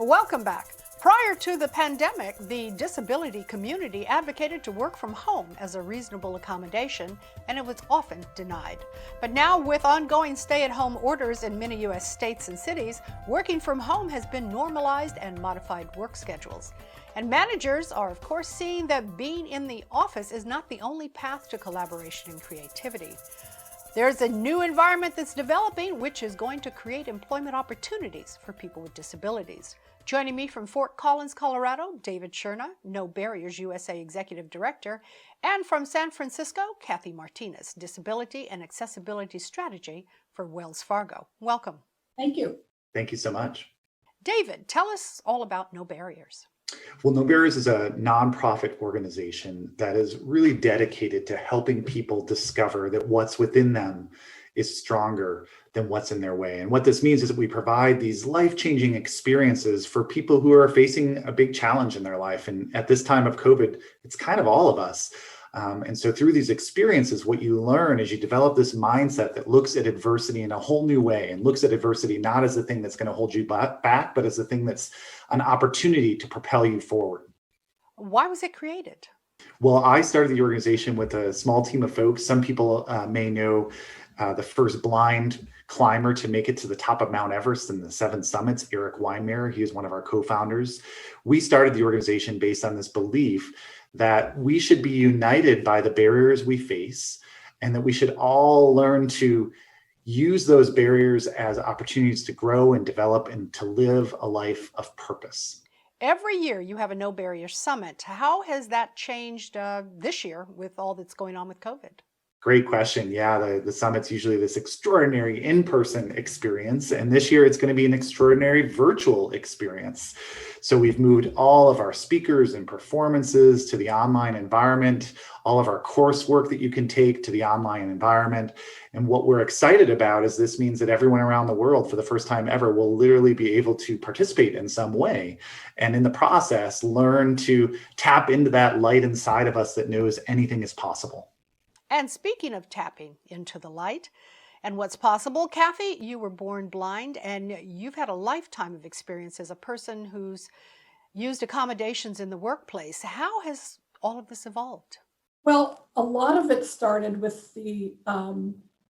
Welcome back. Prior to the pandemic, the disability community advocated to work from home as a reasonable accommodation, and it was often denied. But now, with ongoing stay-at-home orders in many U.S. states and cities, working from home has been normalized and modified work schedules. And managers are, of course, seeing that being in the office is not the only path to collaboration and creativity. There's a new environment that's developing, which is going to create employment opportunities for people with disabilities. Joining me from Fort Collins, Colorado, David Shurna, No Barriers USA Executive Director, and from San Francisco, Kathy Martinez, Disability and Accessibility Strategy for Wells Fargo. Welcome. Thank you. Thank you so much. David, tell us all about No Barriers. Well, No Barriers is a nonprofit organization that is really dedicated to helping people discover that what's within them is stronger than what's in their way. And what this means is that we provide these life-changing experiences for people who are facing a big challenge in their life. And at this time of COVID, it's kind of all of us. And so through these experiences, what you learn is you develop this mindset that looks at adversity in a whole new way and looks at adversity not as the thing that's going to hold you back, but as the thing that's an opportunity to propel you forward. Why was it created? Well, I started the organization with a small team of folks. Some people may know the first blind climber to make it to the top of Mount Everest and the 7 summits, Eric Weinmeier. He is one of our co-founders. We started the organization based on this belief that we should be united by the barriers we face, and that we should all learn to use those barriers as opportunities to grow and develop and to live a life of purpose. Every year you have a No Barrier Summit. How has that changed this year with all that's going on with COVID? Great question. Yeah, the summit's usually this extraordinary in-person experience, and this year it's going to be an extraordinary virtual experience. So we've moved all of our speakers and performances to the online environment, all of our coursework that you can take to the online environment. And what we're excited about is this means that everyone around the world, for the first time ever, will literally be able to participate in some way. And in the process, learn to tap into that light inside of us that knows anything is possible. And speaking of tapping into the light and what's possible, Kathy, you were born blind and you've had a lifetime of experience as a person who's used accommodations in the workplace. How has all of this evolved? Well, a lot of it started with the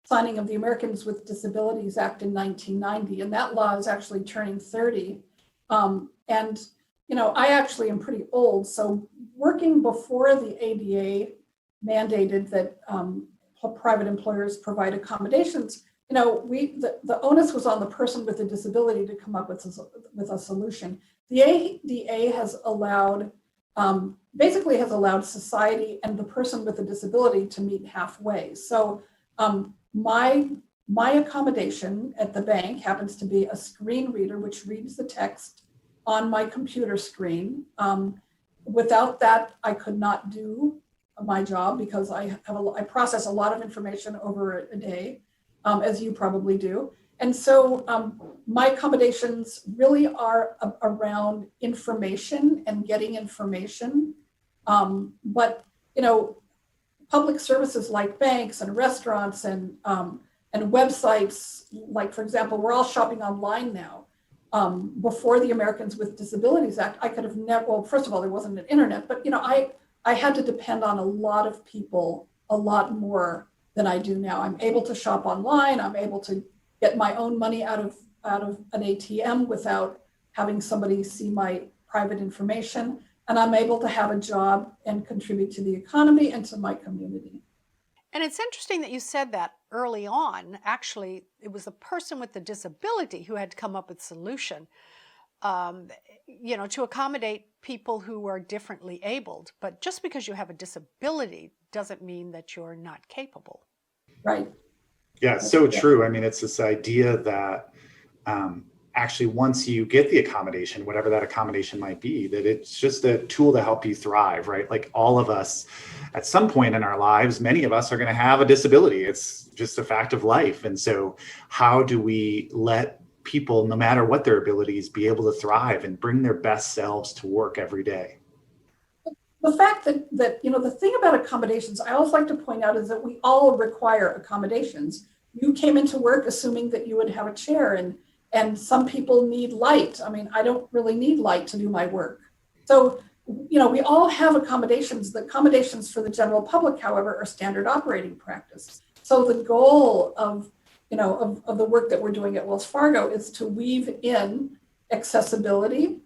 signing of the Americans with Disabilities Act in 1990, and that law is actually turning 30. I actually am pretty old, so working before the ADA mandated that private employers provide accommodations, the onus was on the person with a disability to come up with a solution. The ADA has allowed society and the person with a disability to meet halfway. So my accommodation at the bank happens to be a screen reader, which reads the text on my computer screen. Without that, I could not do my job because I process a lot of information over a day, as you probably do. And so my accommodations really are around information and getting information. But public services like banks and restaurants and websites, like, for example, we're all shopping online now. Before the Americans with Disabilities Act, I could have never, well, first of all, there wasn't an internet, but I had to depend on a lot of people a lot more than I do now. I'm able to shop online. I'm able to get my own money out of an ATM without having somebody see my private information. And I'm able to have a job and contribute to the economy and to my community. And it's interesting that you said that early on. Actually, it was the person with the disability who had to come up with a solution. To accommodate people who are differently abled. But just because you have a disability doesn't mean that you're not capable. Right. Yeah, so true. I mean, it's this idea that actually once you get the accommodation, whatever that accommodation might be, that it's just a tool to help you thrive, right? Like all of us at some point in our lives, many of us are going to have a disability. It's just a fact of life. And so how do we let people, no matter what their abilities, be able to thrive and bring their best selves to work every day? The fact that the thing about accommodations, I always like to point out, is that we all require accommodations. You came into work assuming that you would have a chair, and And some people need light. I mean, I don't really need light to do my work. So, we all have accommodations. The accommodations for the general public, however, are standard operating practice. So the goal of the work that we're doing at Wells Fargo is to weave in accessibility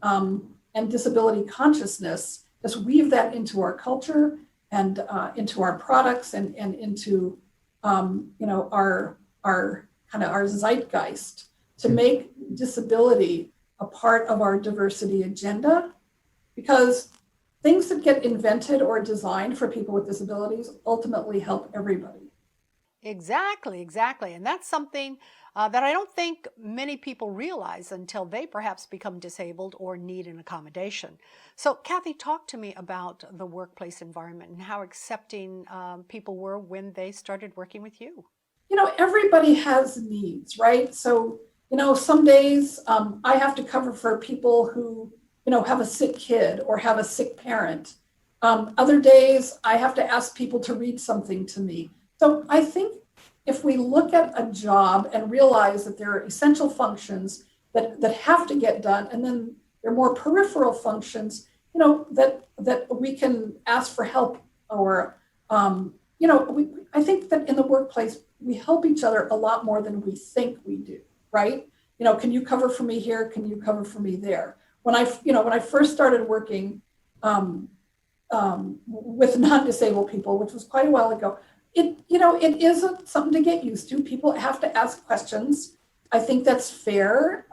and disability consciousness, just weave that into our culture and into our products and into our zeitgeist, to make disability a part of our diversity agenda, because things that get invented or designed for people with disabilities ultimately help everybody. Exactly, exactly. And that's something that I don't think many people realize until they perhaps become disabled or need an accommodation. So, Kathy, talk to me about the workplace environment and how accepting people were when they started working with you. Everybody has needs, right? So, some days I have to cover for people who, have a sick kid or have a sick parent. Other days I have to ask people to read something to me. So I think if we look at a job and realize that there are essential functions that have to get done, and then there are more peripheral functions, that we can ask for help, or, I think that in the workplace, we help each other a lot more than we think we do, right? Can you cover for me here? Can you cover for me there? When I first started working with non-disabled people, which was quite a while ago, it isn't something to get used to. People have to ask questions. I think that's fair.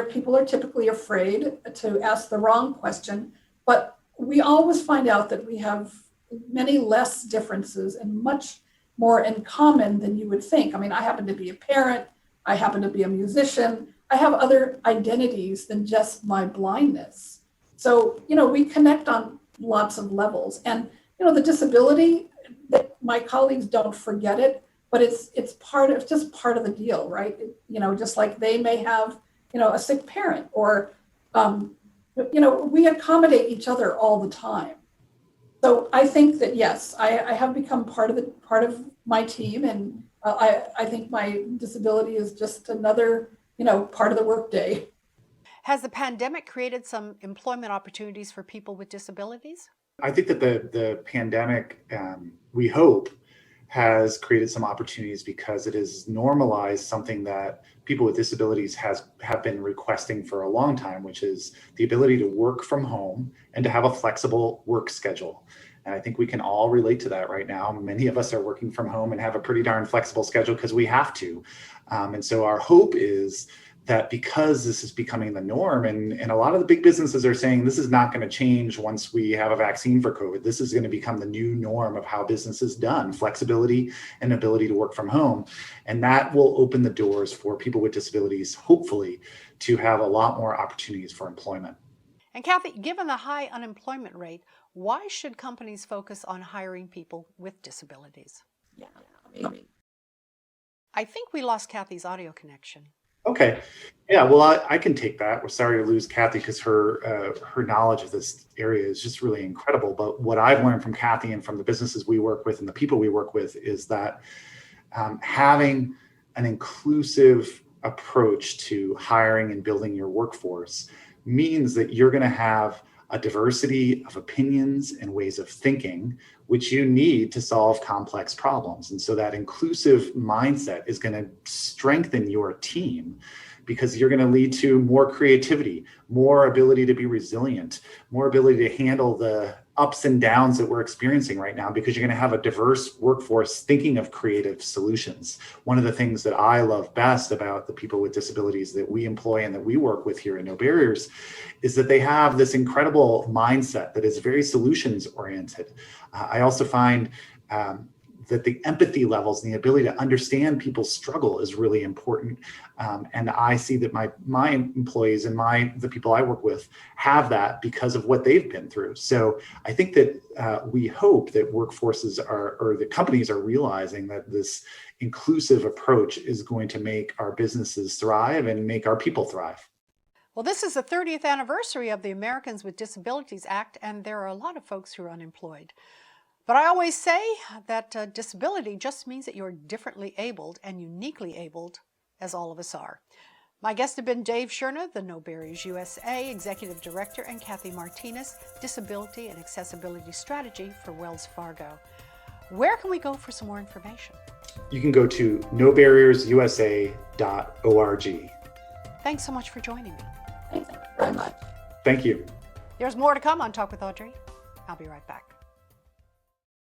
People are typically afraid to ask the wrong question, but we always find out that we have many less differences and much more in common than you would think. I mean, I happen to be a parent. I happen to be a musician. I have other identities than just my blindness. So, we connect on lots of levels. And, the disability, that my colleagues don't forget it, but it's just part of the deal, right? Just like they may have, a sick parent, or, we accommodate each other all the time. So I think that, yes, I have become part of my team, and I think my disability is just another, part of the workday. Has the pandemic created some employment opportunities for people with disabilities? I think that the pandemic, we hope, has created some opportunities because it has normalized something that people with disabilities have been requesting for a long time, which is the ability to work from home and to have a flexible work schedule. And I think we can all relate to that right now. Many of us are working from home and have a pretty darn flexible schedule because we have to. And so our hope is that because this is becoming the norm, and a lot of the big businesses are saying this is not going to change once we have a vaccine for COVID. This is going to become the new norm of how business is done, flexibility and ability to work from home. And that will open the doors for people with disabilities, hopefully, to have a lot more opportunities for employment. And Kathy, given the high unemployment rate, why should companies focus on hiring people with disabilities? Yeah, maybe. I think we lost Kathy's audio connection. Okay. Yeah, well, I can take that. We're sorry to lose Kathy because her knowledge of this area is just really incredible. But what I've learned from Kathy and from the businesses we work with and the people we work with is that having an inclusive approach to hiring and building your workforce means that you're going to have a diversity of opinions and ways of thinking, which you need to solve complex problems. And so that inclusive mindset is going to strengthen your team because you're going to lead to more creativity, more ability to be resilient, more ability to handle the ups and downs that we're experiencing right now, because you're going to have a diverse workforce thinking of creative solutions. One of the things that I love best about the people with disabilities that we employ and that we work with here at No Barriers is that they have this incredible mindset that is very solutions oriented. I also find that the empathy levels and the ability to understand people's struggle is really important. And I see that my employees and the people I work with have that because of what they've been through. So I think that we hope that workforces or the companies are realizing that this inclusive approach is going to make our businesses thrive and make our people thrive. Well, this is the 30th anniversary of the Americans with Disabilities Act, and there are a lot of folks who are unemployed. But I always say that disability just means that you're differently abled and uniquely abled as all of us are. My guests have been Dave Shurna, the No Barriers USA Executive Director, and Kathy Martinez, Disability and Accessibility Strategy for Wells Fargo. Where can we go for some more information? You can go to nobarriersusa.org. Thanks so much for joining me. Thank you very much. Thank you. There's more to come on Talk with Audrey. I'll be right back.